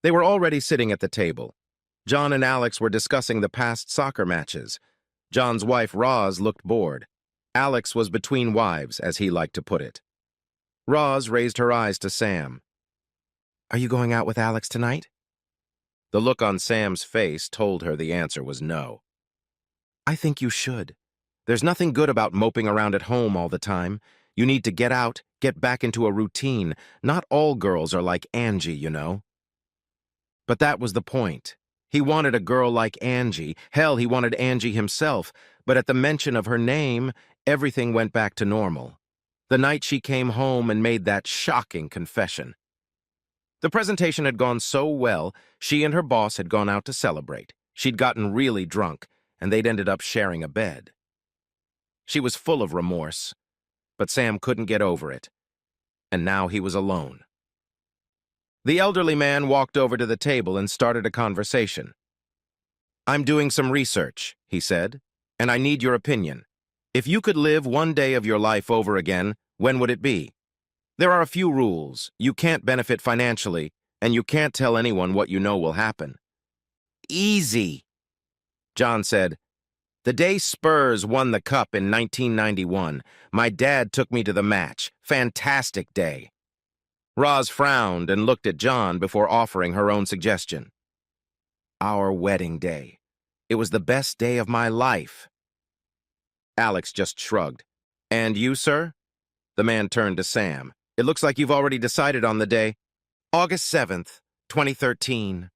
They were already sitting at the table. John and Alex were discussing the past soccer matches. John's wife, Roz, looked bored. Alex was between wives, as he liked to put it. Roz raised her eyes to Sam. "Are you going out with Alex tonight?" The look on Sam's face told her the answer was no. "I think you should. There's nothing good about moping around at home all the time. You need to get out, get back into a routine. Not all girls are like Angie, you know." But that was the point. He wanted a girl like Angie. Hell, he wanted Angie himself. But at the mention of her name, everything went back to normal. The night she came home and made that shocking confession. The presentation had gone so well, she and her boss had gone out to celebrate. She'd gotten really drunk, and they'd ended up sharing a bed. She was full of remorse, but Sam couldn't get over it. And now he was alone. The elderly man walked over to the table and started a conversation. "I'm doing some research," he said, "and I need your opinion. If you could live one day of your life over again, when would it be? There are a few rules. You can't benefit financially, and you can't tell anyone what you know will happen." "Easy," John said. "The day Spurs won the cup in 1991, my dad took me to the match. Fantastic day." Roz frowned and looked at John before offering her own suggestion. "Our wedding day. It was the best day of my life." Alex just shrugged. "And you, sir?" The man turned to Sam. "It looks like you've already decided on the day." "August 7th, 2013.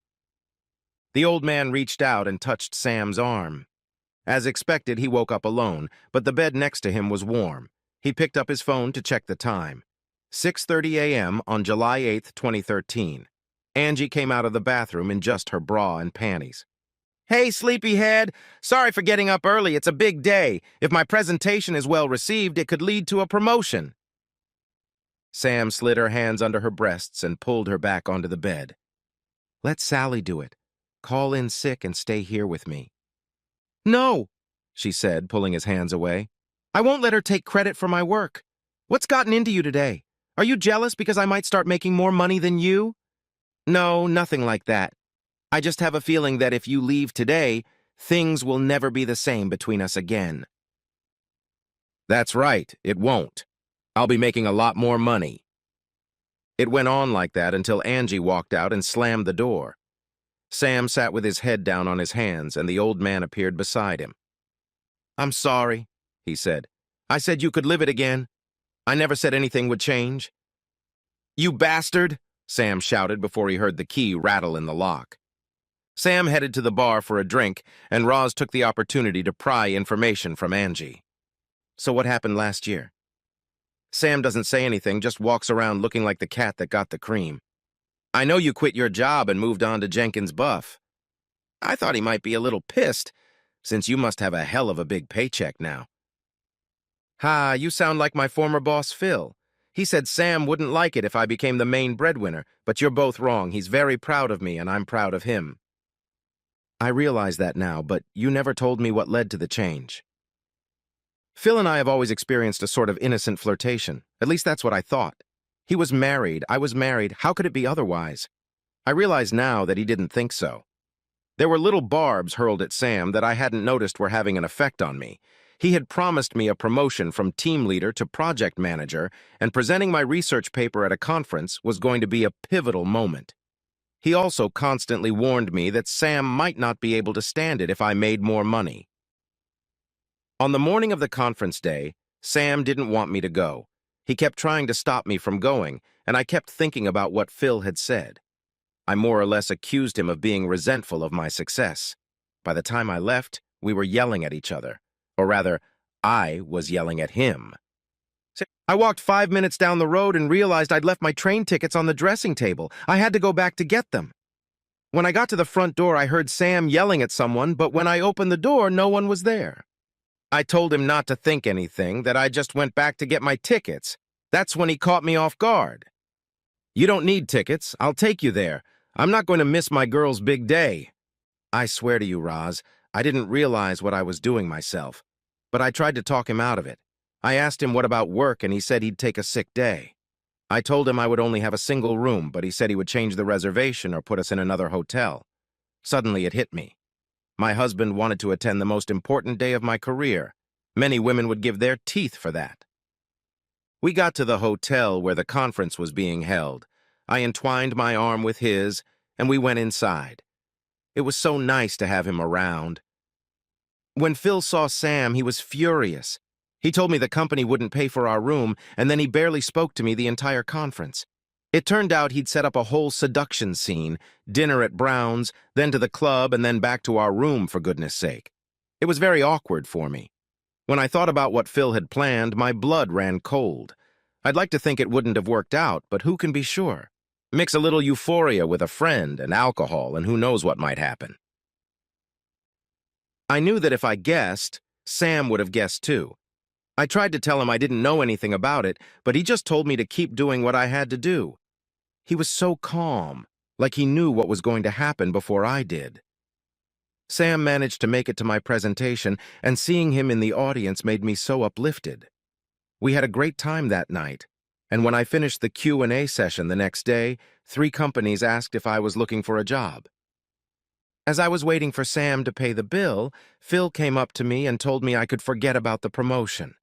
The old man reached out and touched Sam's arm. As expected, he woke up alone, but the bed next to him was warm. He picked up his phone to check the time. 6:30 a.m. on July 8th, 2013. Angie came out of the bathroom in just her bra and panties. "Hey, sleepyhead. Sorry for getting up early. It's a big day. If my presentation is well received, it could lead to a promotion." Sam slid her hands under her breasts and pulled her back onto the bed. "Let Sally do it. Call in sick and stay here with me." "No," she said, pulling his hands away. "I won't let her take credit for my work. What's gotten into you today? Are you jealous because I might start making more money than you?" "No, nothing like that. I just have a feeling that if you leave today, things will never be the same between us again." "That's right, it won't. I'll be making a lot more money." It went on like that until Angie walked out and slammed the door. Sam sat with his head down on his hands, and the old man appeared beside him. "I'm sorry," he said. "I said you could live it again. I never said anything would change." "You bastard!" Sam shouted before he heard the key rattle in the lock. Sam headed to the bar for a drink, and Roz took the opportunity to pry information from Angie. "So what happened last year?" Sam doesn't say anything, just walks around looking like the cat that got the cream. "I know you quit your job and moved on to Jenkins Buff. I thought he might be a little pissed, since you must have a hell of a big paycheck now." "Ha, you sound like my former boss, Phil. He said Sam wouldn't like it if I became the main breadwinner, but you're both wrong. He's very proud of me, and I'm proud of him." "I realize that now, but you never told me what led to the change." "Phil and I have always experienced a sort of innocent flirtation. At least that's what I thought. He was married, I was married. How could it be otherwise? I realize now that he didn't think so. There were little barbs hurled at Sam that I hadn't noticed were having an effect on me. He had promised me a promotion from team leader to project manager, and presenting my research paper at a conference was going to be a pivotal moment. He also constantly warned me that Sam might not be able to stand it if I made more money. On the morning of the conference day, Sam didn't want me to go. He kept trying to stop me from going, and I kept thinking about what Phil had said. I more or less accused him of being resentful of my success. By the time I left, we were yelling at each other. Or rather, I was yelling at him. I walked 5 minutes down the road and realized I'd left my train tickets on the dressing table. I had to go back to get them. When I got to the front door, I heard Sam yelling at someone, but when I opened the door, no one was there. I told him not to think anything, that I just went back to get my tickets. That's when he caught me off guard. "You don't need tickets. I'll take you there. I'm not going to miss my girl's big day." I swear to you, Roz, I didn't realize what I was doing myself. But I tried to talk him out of it. I asked him what about work, and he said he'd take a sick day. I told him I would only have a single room, but he said he would change the reservation or put us in another hotel. Suddenly it hit me. My husband wanted to attend the most important day of my career. Many women would give their teeth for that. We got to the hotel where the conference was being held. I entwined my arm with his, and we went inside. It was so nice to have him around. When Phil saw Sam, he was furious. He told me the company wouldn't pay for our room, and then he barely spoke to me the entire conference. It turned out he'd set up a whole seduction scene, dinner at Brown's, then to the club, and then back to our room, for goodness sake. It was very awkward for me. When I thought about what Phil had planned, my blood ran cold. I'd like to think it wouldn't have worked out, but who can be sure? Mix a little euphoria with a friend and alcohol, and who knows what might happen. I knew that if I guessed, Sam would have guessed too. I tried to tell him I didn't know anything about it, but he just told me to keep doing what I had to do. He was so calm, like he knew what was going to happen before I did. Sam managed to make it to my presentation, and seeing him in the audience made me so uplifted. We had a great time that night, and when I finished the Q&A session the next day, 3 companies asked if I was looking for a job. As I was waiting for Sam to pay the bill, Phil came up to me and told me I could forget about the promotion.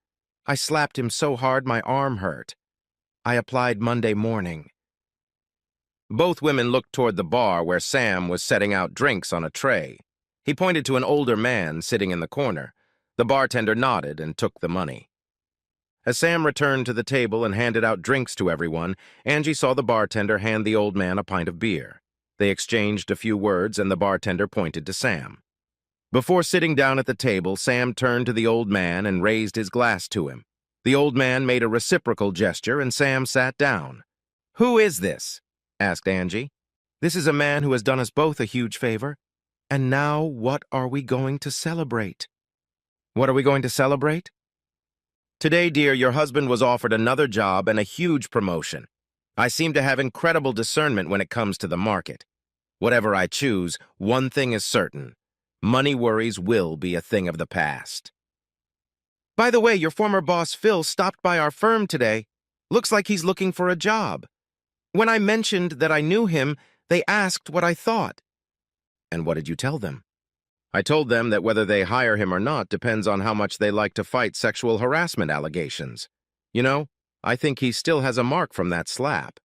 I slapped him so hard my arm hurt. I applied Monday morning. Both women looked toward the bar where Sam was setting out drinks on a tray. He pointed to an older man sitting in the corner. The bartender nodded and took the money. As Sam returned to the table and handed out drinks to everyone, Angie saw the bartender hand the old man a pint of beer. They exchanged a few words, and the bartender pointed to Sam. Before sitting down at the table, Sam turned to the old man and raised his glass to him. The old man made a reciprocal gesture, and Sam sat down. "Who is this?" asked Angie. "This is a man who has done us both a huge favor. And now what are we going to celebrate?" "What are we going to celebrate?" "Today, dear, your husband was offered another job and a huge promotion. I seem to have incredible discernment when it comes to the market. Whatever I choose, one thing is certain. Money worries will be a thing of the past." "By the way, your former boss Phil stopped by our firm today. Looks like he's looking for a job. When I mentioned that I knew him, they asked what I thought." "And what did you tell them?" "I told them that whether they hire him or not depends on how much they like to fight sexual harassment allegations. You know, I think he still has a mark from that slap."